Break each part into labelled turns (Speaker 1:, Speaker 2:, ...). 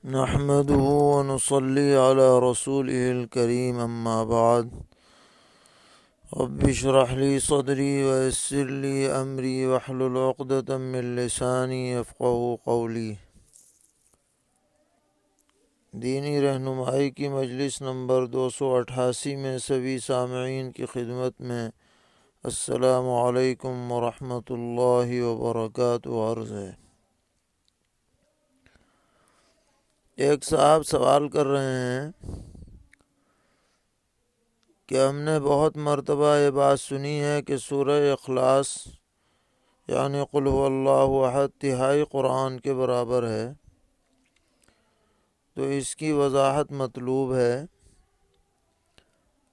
Speaker 1: نحمده ونصلي على رسوله الكريم أما بعد رب اشرح لي صدري ويسر لي أمري واحلل عقدة من لساني يفقهوا قولي۔ دینی رہنمائی کی مجلس نمبر 288 میں سبھی سامعین کی خدمت میں السلام علیکم ورحمۃ اللہ وبرکاتہ عرض ہے۔ ایک صاحب سوال کر رہے ہیں کہ ہم نے بہت مرتبہ یہ بات سنی ہے کہ سورہ اخلاص یعنی قل هو اللہ احد تہائی قرآن کے برابر ہے، تو اس کی وضاحت مطلوب ہے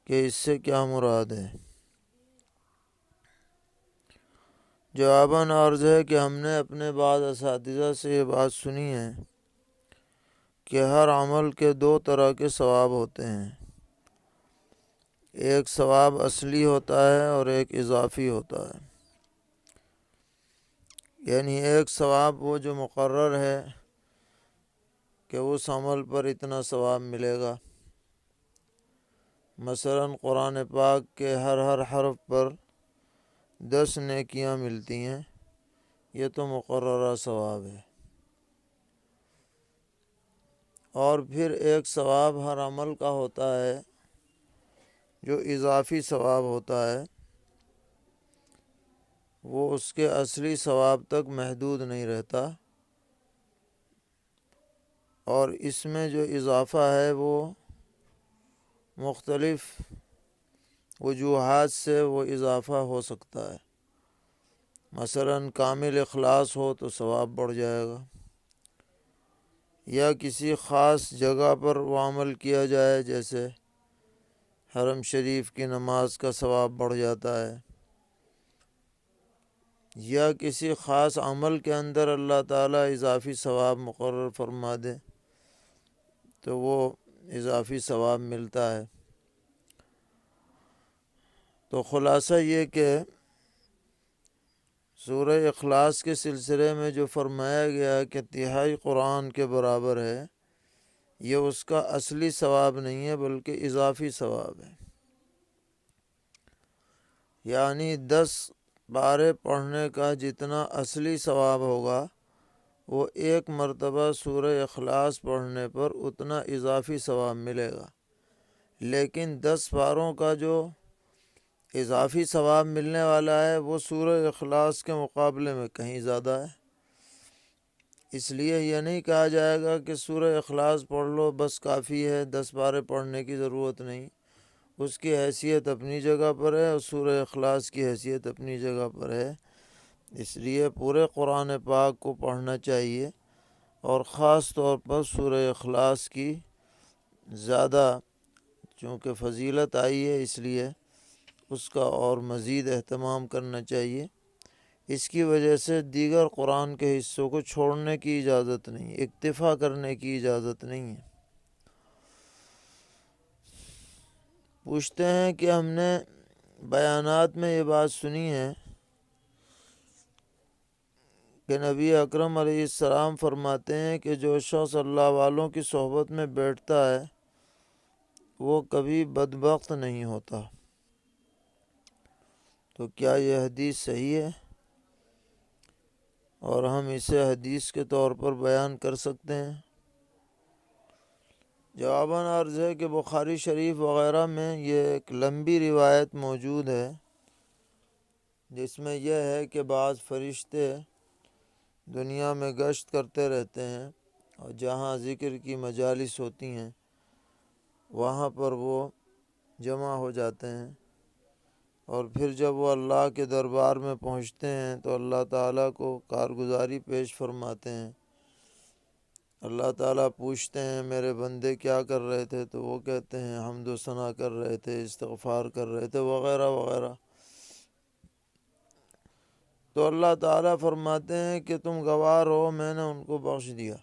Speaker 1: کہ اس سے کیا مراد ہے۔ جواباً عرض ہے کہ ہم نے اپنے بعض اساتذہ سے یہ بات سنی ہے کہ ہر عمل کے دو طرح کے ثواب ہوتے ہیں، ایک ثواب اصلی ہوتا ہے اور ایک اضافی ہوتا ہے۔ یعنی ایک ثواب وہ جو مقرر ہے کہ اس عمل پر اتنا ثواب ملے گا، مثلاً قرآن پاک کے ہر حرف پر 10 نیکیاں ملتی ہیں، یہ تو مقررہ ثواب ہے۔ اور پھر ایک ثواب ہر عمل کا ہوتا ہے جو اضافی ثواب ہوتا ہے، وہ اس کے اصلی ثواب تک محدود نہیں رہتا، اور اس میں جو اضافہ ہے وہ مختلف وجوہات سے وہ اضافہ ہو سکتا ہے۔ مثلاً کامل اخلاص ہو تو ثواب بڑھ جائے گا، یا کسی خاص جگہ پر وہ عمل کیا جائے، جیسے حرم شریف کی نماز کا ثواب بڑھ جاتا ہے، یا کسی خاص عمل کے اندر اللہ تعالیٰ اضافی ثواب مقرر فرما دے تو وہ اضافی ثواب ملتا ہے۔ تو خلاصہ یہ کہ سورہ اخلاص کے سلسلے میں جو فرمایا گیا کہ تہائی قرآن کے برابر ہے، یہ اس کا اصلی ثواب نہیں ہے بلکہ اضافی ثواب ہے۔ یعنی 10 بارے پڑھنے کا جتنا اصلی ثواب ہوگا، وہ ایک مرتبہ سورہ اخلاص پڑھنے پر اتنا اضافی ثواب ملے گا، لیکن 10 باروں کا جو اضافی ثواب ملنے والا ہے وہ سورہ اخلاص کے مقابلے میں کہیں زیادہ ہے۔ اس لیے یہ نہیں کہا جائے گا کہ سورہ اخلاص پڑھ لو بس کافی ہے، 10 بارے پڑھنے کی ضرورت نہیں۔ اس کی حیثیت اپنی جگہ پر ہے اور سورہ اخلاص کی حیثیت اپنی جگہ پر ہے۔ اس لیے پورے قرآن پاک کو پڑھنا چاہیے، اور خاص طور پر سورہ اخلاص کی زیادہ چونکہ فضیلت آئی ہے، اس لیے اس کا اور مزید اہتمام کرنا چاہیے۔ اس کی وجہ سے دیگر قرآن کے حصوں کو چھوڑنے کی اجازت نہیں، اکتفا کرنے کی اجازت نہیں ہے۔ پوچھتے ہیں کہ ہم نے بیانات میں یہ بات سنی ہے کہ نبی اکرم علیہ السلام فرماتے ہیں کہ جو شخص اللہ والوں کی صحبت میں بیٹھتا ہے وہ کبھی بدبخت نہیں ہوتا، تو کیا یہ حدیث صحیح ہے اور ہم اسے حدیث کے طور پر بیان کر سکتے ہیں؟ جواباً عرض ہے کہ بخاری شریف وغیرہ میں یہ ایک لمبی روایت موجود ہے جس میں یہ ہے کہ بعض فرشتے دنیا میں گشت کرتے رہتے ہیں، اور جہاں ذکر کی مجالس ہوتی ہیں وہاں پر وہ جمع ہو جاتے ہیں، اور پھر جب وہ اللہ کے دربار میں پہنچتے ہیں تو اللہ تعالیٰ کو کارگزاری پیش فرماتے ہیں۔ اللہ تعالیٰ پوچھتے ہیں میرے بندے کیا کر رہے تھے، تو وہ کہتے ہیں حمد و ثنا کر رہے تھے، استغفار کر رہے تھے، وغیرہ وغیرہ۔ تو اللہ تعالیٰ فرماتے ہیں کہ تم گوار ہو، میں نے ان کو بخش دیا۔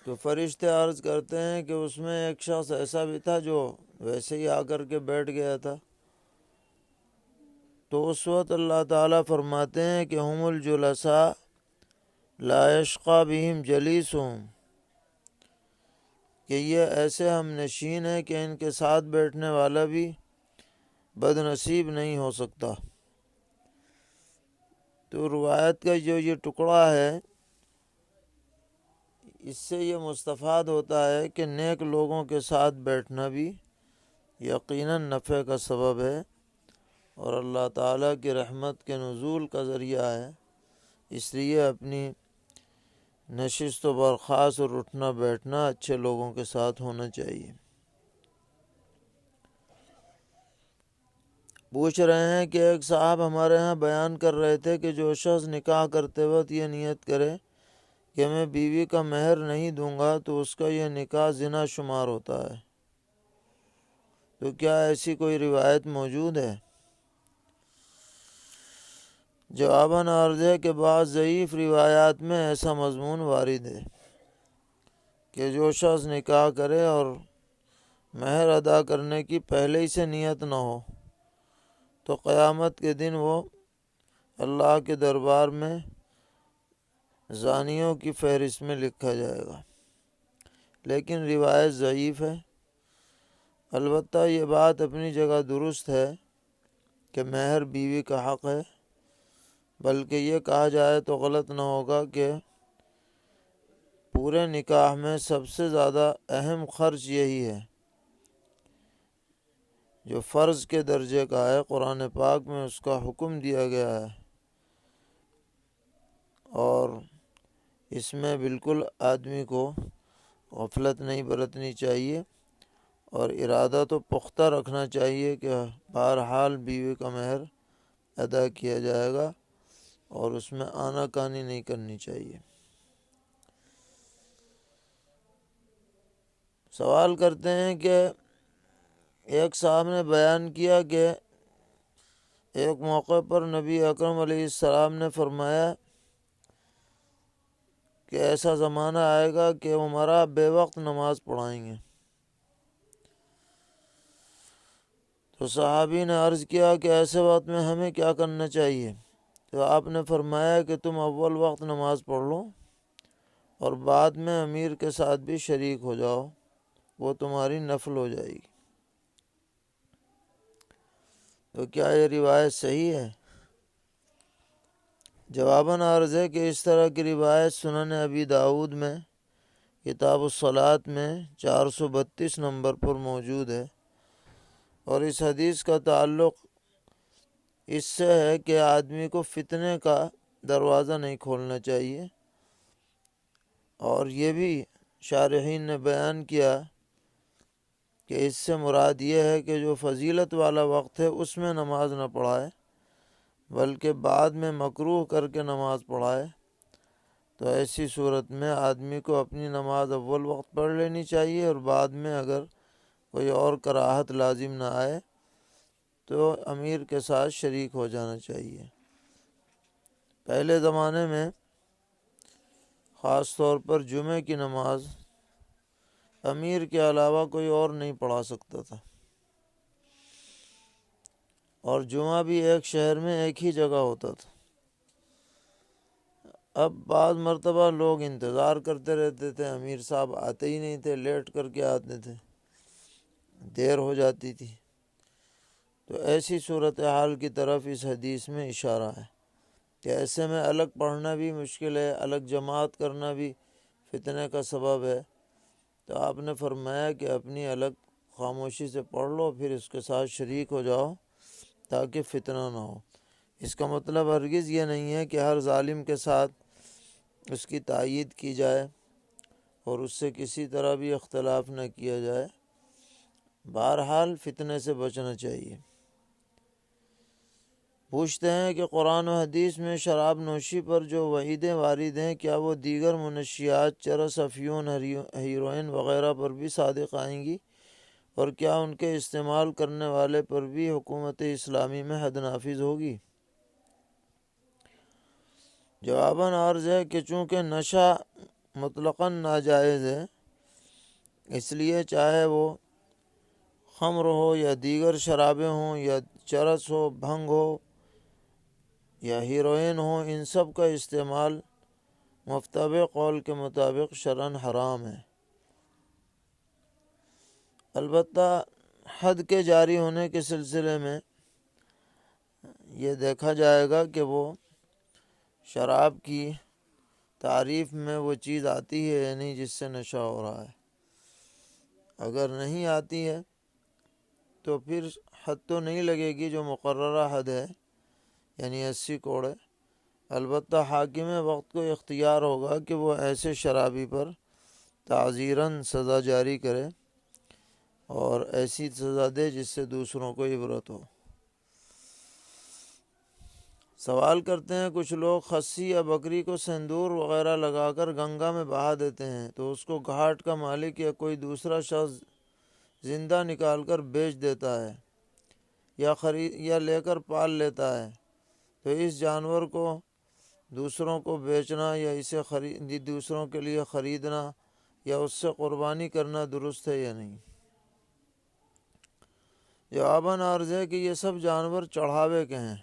Speaker 1: تو فرشتے عرض کرتے ہیں کہ اس میں ایک شخص ایسا بھی تھا جو ویسے ہی آ کر کے بیٹھ گیا تھا۔ تو اس وقت اللہ تعالیٰ فرماتے ہیں کہ ہم الجلساء لا یشقی بہم جلیسہم، کہ یہ ایسے ہم نشین ہیں کہ ان کے ساتھ بیٹھنے والا بھی بد نصیب نہیں ہو سکتا۔ تو روایت کا جو یہ ٹکڑا ہے، اس سے یہ مستفاد ہوتا ہے کہ نیک لوگوں کے ساتھ بیٹھنا بھی یقیناً نفع کا سبب ہے اور اللہ تعالیٰ کی رحمت کے نزول کا ذریعہ ہے۔ اس لیے اپنی نشست و برخاست اور اٹھنا بیٹھنا اچھے لوگوں کے ساتھ ہونا چاہیے۔ پوچھ رہے ہیں کہ ایک صاحب ہمارے ہاں بیان کر رہے تھے کہ جو شخص نکاح کرتے وقت یہ نیت کرے کہ میں بیوی کا مہر نہیں دوں گا تو اس کا یہ نکاح زنا شمار ہوتا ہے، تو کیا ایسی کوئی روایت موجود ہے؟ جواباً عرض ہے کہ بعض ضعیف روایات میں ایسا مضمون وارد ہے کہ جو شخص نکاح کرے اور مہر ادا کرنے کی پہلے ہی سے نیت نہ ہو تو قیامت کے دن وہ اللہ کے دربار میں زانیوں کی فہرست میں لکھا جائے گا، لیکن روایت ضعیف ہے۔ البتہ یہ بات اپنی جگہ درست ہے کہ مہر بیوی کا حق ہے، بلکہ یہ کہا جائے تو غلط نہ ہوگا کہ پورے نکاح میں سب سے زیادہ اہم خرچ یہی ہے جو فرض کے درجے کا ہے، قرآن پاک میں اس کا حکم دیا گیا ہے اور اس میں بالکل آدمی کو غفلت نہیں برتنی چاہیے اور ارادہ تو پختہ رکھنا چاہیے کہ بہرحال بیوی کا مہر ادا کیا جائے گا اور اس میں آنا کانی نہیں کرنی چاہیے۔ سوال کرتے ہیں کہ ایک صاحب نے بیان کیا کہ ایک موقع پر نبی اکرم علیہ السلام نے فرمایا کہ ایسا زمانہ آئے گا کہ عمراء بے وقت نماز پڑھائیں گے۔ تو صحابی نے عرض کیا کہ ایسے وقت میں ہمیں کیا کرنا چاہیے؟ تو آپ نے فرمایا کہ تم اول وقت نماز پڑھ لو اور بعد میں امیر کے ساتھ بھی شریک ہو جاؤ، وہ تمہاری نفل ہو جائے گی۔ تو کیا یہ روایت صحیح ہے؟ جواباً عرض ہے کہ اس طرح کی روایت سنن ابی داؤد میں کتاب الصلاۃ میں 432 نمبر پر موجود ہے، اور اس حدیث کا تعلق اس سے ہے کہ آدمی کو فتنے کا دروازہ نہیں کھولنا چاہیے، اور یہ بھی شارحین نے بیان کیا کہ اس سے مراد یہ ہے کہ جو فضیلت والا وقت ہے اس میں نماز نہ پڑھائے بلکہ بعد میں مکروہ کر کے نماز پڑھائے۔ تو ایسی صورت میں آدمی کو اپنی نماز اول وقت پڑھ لینی چاہیے اور بعد میں اگر کوئی اور کراہت لازم نہ آئے تو امیر کے ساتھ شریک ہو جانا چاہیے۔ پہلے زمانے میں خاص طور پر جمعے کی نماز امیر کے علاوہ کوئی اور نہیں پڑھا سکتا تھا، اور جمعہ بھی ایک شہر میں ایک ہی جگہ ہوتا تھا۔ اب بعض مرتبہ لوگ انتظار کرتے رہتے تھے، امیر صاحب آتے ہی نہیں تھے، لیٹ کر کے آتے تھے، دیر ہو جاتی تھی۔ تو ایسی صورتحال کی طرف اس حدیث میں اشارہ ہے کہ ایسے میں الگ پڑھنا بھی مشکل ہے، الگ جماعت کرنا بھی فتنے کا سبب ہے۔ تو آپ نے فرمایا کہ اپنی الگ خاموشی سے پڑھ لو، پھر اس کے ساتھ شریک ہو جاؤ تاکہ فتنہ نہ ہو۔ اس کا مطلب ہرگز یہ نہیں ہے کہ ہر ظالم کے ساتھ اس کی تائید کی جائے اور اس سے کسی طرح بھی اختلاف نہ کیا جائے، بہرحال فتنے سے بچنا چاہیے۔ پوچھتے ہیں کہ قرآن و حدیث میں شراب نوشی پر جو وعیدیں وارد ہیں کیا وہ دیگر منشیات، چرس، افیون، ہیروئن وغیرہ پر بھی صادق آئیں گی، اور کیا ان کے استعمال کرنے والے پر بھی حکومت اسلامی میں حد نافذ ہوگی؟ جواباً عرض ہے کہ چونکہ نشہ مطلقاً ناجائز ہے، اس لیے چاہے وہ خمر ہو یا دیگر شرابیں ہوں یا چرس ہو، بھنگ ہو یا ہیروئن ہو، ان سب کا استعمال مفتبع قول کے مطابق شرعاً حرام ہے۔ البتہ حد کے جاری ہونے کے سلسلے میں یہ دیکھا جائے گا کہ وہ شراب کی تعریف میں وہ چیز آتی ہے یا نہیں جس سے نشہ ہو رہا ہے۔ اگر نہیں آتی ہے تو پھر حد تو نہیں لگے گی جو مقررہ حد ہے، یعنی 80 کوڑے۔ البتہ حاکم وقت کو اختیار ہوگا کہ وہ ایسے شرابی پر تعزیراً سزا جاری کرے اور ایسی سزا دے جس سے دوسروں کو عبرت ہو۔ سوال کرتے ہیں کچھ لوگ خصی یا بکری کو سندور وغیرہ لگا کر گنگا میں بہا دیتے ہیں تو اس کو گھاٹ کا مالک یا کوئی دوسرا شخص زندہ نکال کر بیچ دیتا ہے یا لے کر پال لیتا ہے، تو اس جانور کو دوسروں کو بیچنا یا اسے دوسروں کے لیے خریدنا یا اس سے قربانی کرنا درست ہے یا نہیں؟ جواباً عرض ہے کہ یہ سب جانور چڑھاوے کے ہیں،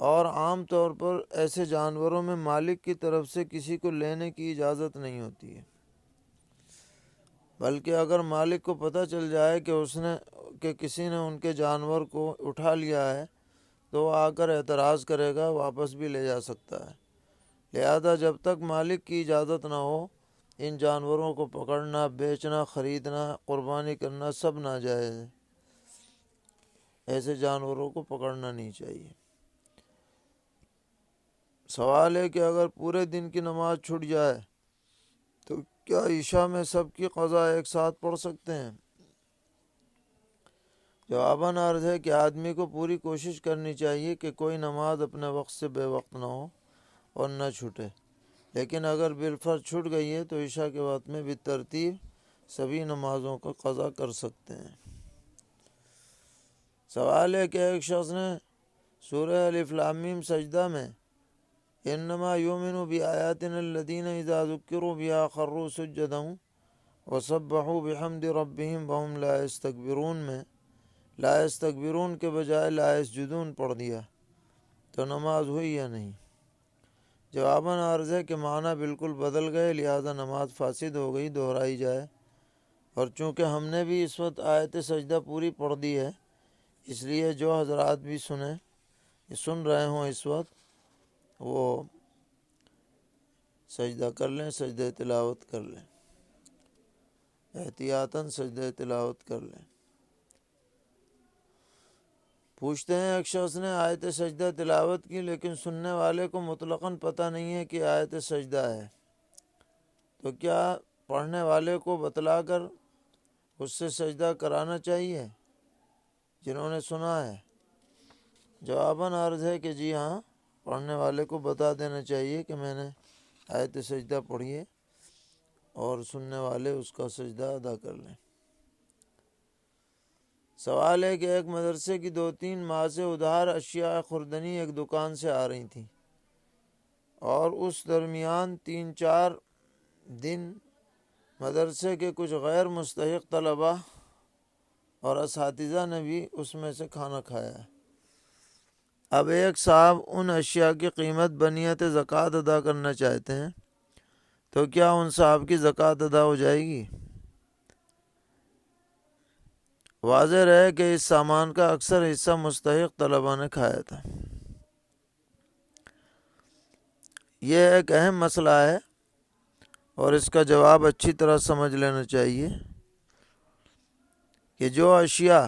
Speaker 1: اور عام طور پر ایسے جانوروں میں مالک کی طرف سے کسی کو لینے کی اجازت نہیں ہوتی ہے، بلکہ اگر مالک کو پتہ چل جائے کہ کسی نے ان کے جانور کو اٹھا لیا ہے تو وہ آ کر اعتراض کرے گا، واپس بھی لے جا سکتا ہے۔ لہذا جب تک مالک کی اجازت نہ ہو ان جانوروں کو پکڑنا، بیچنا، خریدنا، قربانی کرنا سب ناجائز ہے۔ ایسے جانوروں کو پکڑنا نہیں چاہیے۔ سوال ہے کہ اگر پورے دن کی نماز چھوٹ جائے تو کیا عشاء میں سب کی قضا ایک ساتھ پڑھ سکتے ہیں؟ جواباً عرض ہے کہ آدمی کو پوری کوشش کرنی چاہیے کہ کوئی نماز اپنے وقت سے بے وقت نہ ہو اور نہ چھوٹے، لیکن اگر بالفرض چھوٹ گئی ہے تو عشاء کے وقت میں بالترتیب سبھی نمازوں کا قضا کر سکتے ہیں۔ سوال ہے کہ ایک شخص نے سورہ الف لام میم سجدہ میں انما یؤمن بآیاتنا الذین اذا ذکروا بها خروا سجدا وسبحوا بحمد ربهم وهم لا یستکبرون میں لا یستکبرون کے بجائے لا یسجدون پڑھ دیا تو نماز ہوئی یا نہیں؟ جواباً عرض ہے کہ معنی بالکل بدل گئے، لہذا نماز فاسد ہو گئی، دہرائی جائے۔ اور چونکہ ہم نے بھی اس وقت آیت سجدہ پوری پڑھ دی ہے، اس لیے جو حضرات بھی سن رہے ہوں اس وقت وہ سجدہ کر لیں، سجدہ تلاوت کر لیں، احتیاطاً سجدہ تلاوت کر لیں۔ پوچھتے ہیں ایک شخص نے آیت سجدہ تلاوت کی لیکن سننے والے کو مطلقاً پتہ نہیں ہے کہ آیت سجدہ ہے، تو کیا پڑھنے والے کو بتلا کر اس سے سجدہ کرانا چاہیے جنہوں نے سنا ہے؟ جواباً عرض ہے کہ جی ہاں، پڑھنے والے کو بتا دینا چاہیے کہ میں نے آیت سجدہ پڑھی ہے، اور سننے والے اس کا سجدہ ادا کر لیں۔ سوال ہے کہ ایک مدرسے کی 2-3 ماہ سے ادھار اشیاء خوردنی ایک دکان سے آ رہی تھیں، اور اس درمیان 3-4 دن مدرسے کے کچھ غیر مستحق طلباء اور اساتذہ نے بھی اس میں سے کھانا کھایا ہے۔ اب ایک صاحب ان اشیاء کی قیمت بنیت زکوٰۃ ادا کرنا چاہتے ہیں، تو کیا ان صاحب کی زکوٰۃ ادا ہو جائے گی؟ واضح رہے کہ اس سامان کا اکثر حصہ مستحق طلباء نے کھایا تھا۔ یہ ایک اہم مسئلہ ہے اور اس کا جواب اچھی طرح سمجھ لینا چاہیے کہ جو اشیاء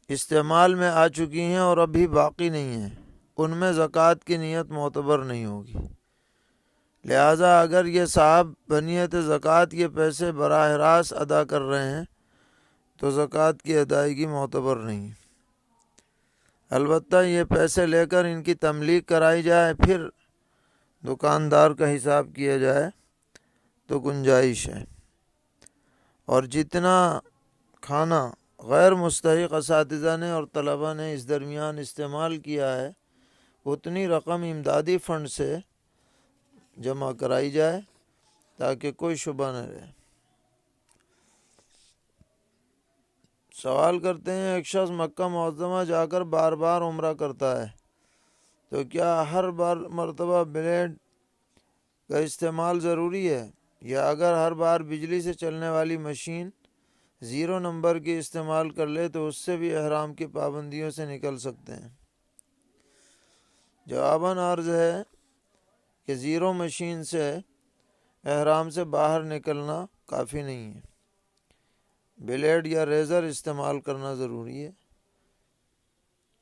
Speaker 1: استعمال میں آ چکی ہیں اور ابھی باقی نہیں ہیں ان میں زکوٰۃ کی نیت معتبر نہیں ہوگی۔ لہٰذا اگر یہ صاحب بنیت زکوٰۃ یہ پیسے براہ راست ادا کر رہے ہیں تو زکوٰۃ کی ادائیگی معتبر نہیں۔ البتہ یہ پیسے لے کر ان کی تملیغ کرائی جائے پھر دکاندار کا حساب کیا جائے تو گنجائش ہے، اور جتنا کھانا غیر مستحق اساتذہ نے اور طلباء نے اس درمیان استعمال کیا ہے اتنی رقم امدادی فنڈ سے جمع کرائی جائے تاکہ کوئی شبہ نہ رہے۔ سوال کرتے ہیں ایک شخص مکہ معظمہ جا کر بار بار عمرہ کرتا ہے تو کیا ہر بار مرتبہ بلیڈ کا استعمال ضروری ہے، یا اگر ہر بار بجلی سے چلنے والی مشین 0 نمبر کی استعمال کر لے تو اس سے بھی احرام کی پابندیوں سے نکل سکتے ہیں؟ جواباً عرض ہے کہ 0 مشین سے احرام سے باہر نکلنا کافی نہیں ہے، بلیڈ یا ریزر استعمال کرنا ضروری ہے،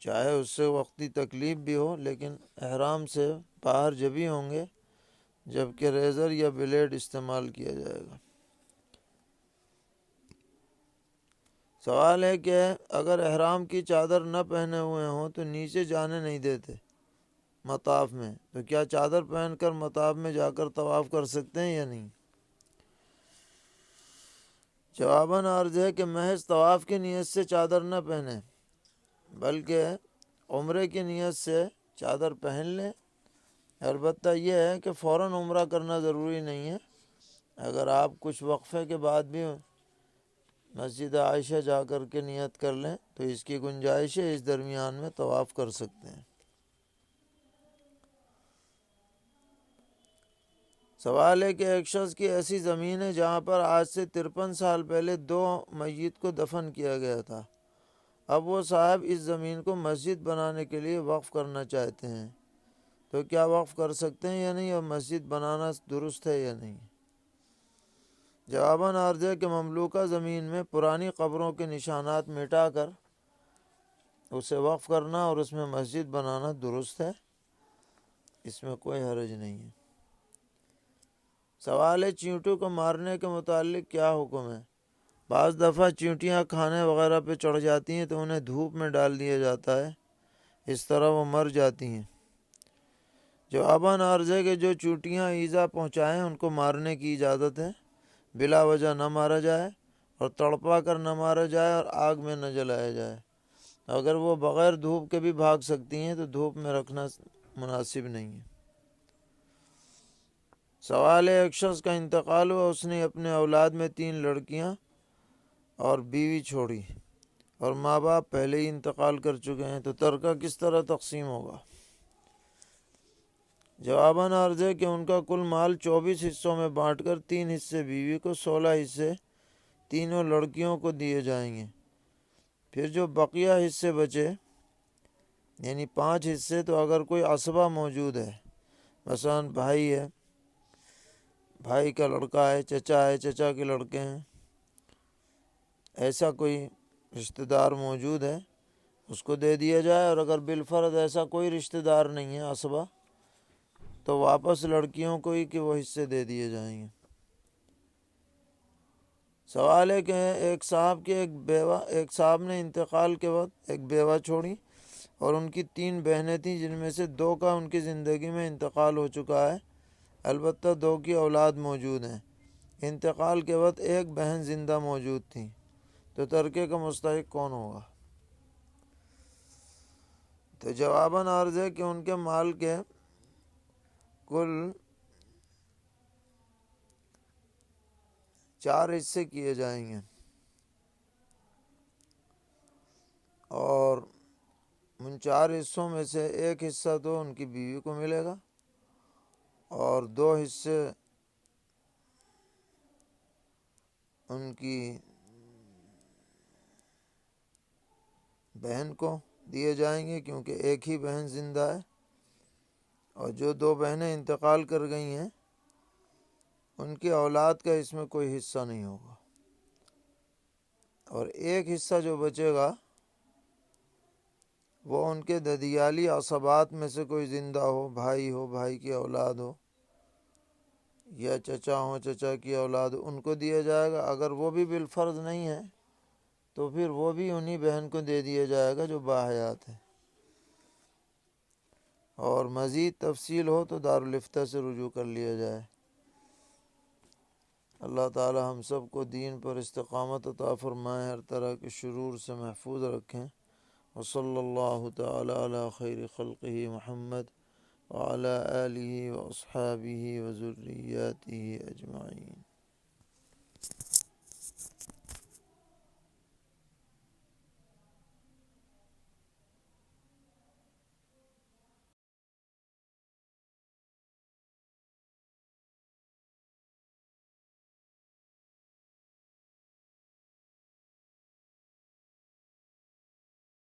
Speaker 1: چاہے اس سے وقتی تکلیف بھی ہو، لیکن احرام سے باہر جبھی ہوں گے جبکہ ریزر یا بلیڈ استعمال کیا جائے گا۔ سوال ہے کہ اگر احرام کی چادر نہ پہنے ہوئے ہوں تو نیچے جانے نہیں دیتے مطاف میں، تو کیا چادر پہن کر مطاف میں جا کر طواف کر سکتے ہیں یا نہیں؟ جواباً عرض ہے کہ محض طواف کی نیت سے چادر نہ پہنیں، بلکہ عمرے کی نیت سے چادر پہن لیں۔ البتہ یہ ہے کہ فوراً عمرہ کرنا ضروری نہیں ہے، اگر آپ کچھ وقفے کے بعد بھی مسجد عائشہ جا کر کے نیت کر لیں تو اس کی گنجائش ہے، اس درمیان میں طواف کر سکتے ہیں۔ سوال ہے کہ ایک شخص کی ایسی زمین ہے جہاں پر آج سے 53 سال پہلے 2 میت کو دفن کیا گیا تھا، اب وہ صاحب اس زمین کو مسجد بنانے کے لیے وقف کرنا چاہتے ہیں، تو کیا وقف کر سکتے ہیں یا نہیں، اور مسجد بنانا درست ہے یا نہیں؟ جواباً عرض ہے کہ مملوکہ زمین میں پرانی قبروں کے نشانات مٹا کر اسے وقف کرنا اور اس میں مسجد بنانا درست ہے، اس میں کوئی حرج نہیں ہے۔ سوال ہے چیونٹوں کو مارنے کے متعلق کیا حکم ہے؟ بعض دفعہ چیونٹیاں کھانے وغیرہ پہ چڑھ جاتی ہیں تو انہیں دھوپ میں ڈال دیا جاتا ہے، اس طرح وہ مر جاتی ہیں۔ جواباً عرض ہے کہ جو چیونٹیاں ایذا پہنچائیں ان کو مارنے کی اجازت ہے، بلا وجہ نہ مارا جائے اور تڑپا کر نہ مارا جائے اور آگ میں نہ جلایا جائے۔ اگر وہ بغیر دھوپ کے بھی بھاگ سکتی ہیں تو دھوپ میں رکھنا مناسب نہیں ہے۔ سوال ہے ایک شخص کا انتقال ہوا، اس نے اپنے اولاد میں 3 لڑکیاں اور بیوی چھوڑی اور ماں باپ پہلے ہی انتقال کر چکے ہیں، تو ترکہ کس طرح تقسیم ہوگا؟ جواباً عرض ہے کہ ان کا کل مال 24 حصوں میں بانٹ کر 3 حصے بیوی کو، 16 حصے تینوں لڑکیوں کو دیے جائیں گے۔ پھر جو بقیہ حصے بچے یعنی 5 حصے، تو اگر کوئی عصبہ موجود ہے، مثلاً بھائی ہے، بھائی کا لڑکا ہے، چچا ہے، چچا کے لڑکے ہیں، ایسا کوئی رشتہ دار موجود ہے اس کو دے دیا جائے، اور اگر بالفرض ایسا کوئی رشتہ دار نہیں ہے عصبہ، تو واپس لڑکیوں کو ہی کہ وہ حصے دے دیے جائیں گے۔ سوال ہے کہ ایک صاحب نے انتقال کے وقت ایک بیوہ چھوڑی اور ان کی 3 بہنیں تھیں، جن میں سے 2 کا ان کی زندگی میں انتقال ہو چکا ہے، البتہ 2 کی اولاد موجود ہیں۔ انتقال کے وقت ایک بہن زندہ موجود تھی، تو ترکے کا مستحق کون ہوگا؟ تو جواباً عرض ہے کہ ان کے مال کے کل 4 حصے کیے جائیں گے، اور ان 4 حصوں میں سے ایک حصہ تو ان کی بیوی کو ملے گا اور 2 حصے ان کی بہن کو دیے جائیں گے، کیونکہ ایک ہی بہن زندہ ہے، اور جو 2 بہنیں انتقال کر گئی ہیں ان کی اولاد کا اس میں کوئی حصہ نہیں ہوگا، اور ایک حصہ جو بچے گا وہ ان کے ددیالی عصبات میں سے کوئی زندہ ہو، بھائی کی اولاد ہو، یا چچا ہو، چچا کی اولاد ہو، ان کو دیا جائے گا۔ اگر وہ بھی بالفرض نہیں ہے تو پھر وہ بھی انہی بہن کو دے دیا جائے گا جو باحیات ہے، اور مزید تفصیل ہو تو دارالفتہ سے رجوع کر لیا جائے۔ اللہ تعالی ہم سب کو دین پر استقامت عطا فرمائے، ہر طرح کے شرور سے محفوظ رکھیں۔ وصلی اللہ تعالی علی خیر خلقہ محمد وعلی آلہ واصحابہ وذریاتہ اجمعین۔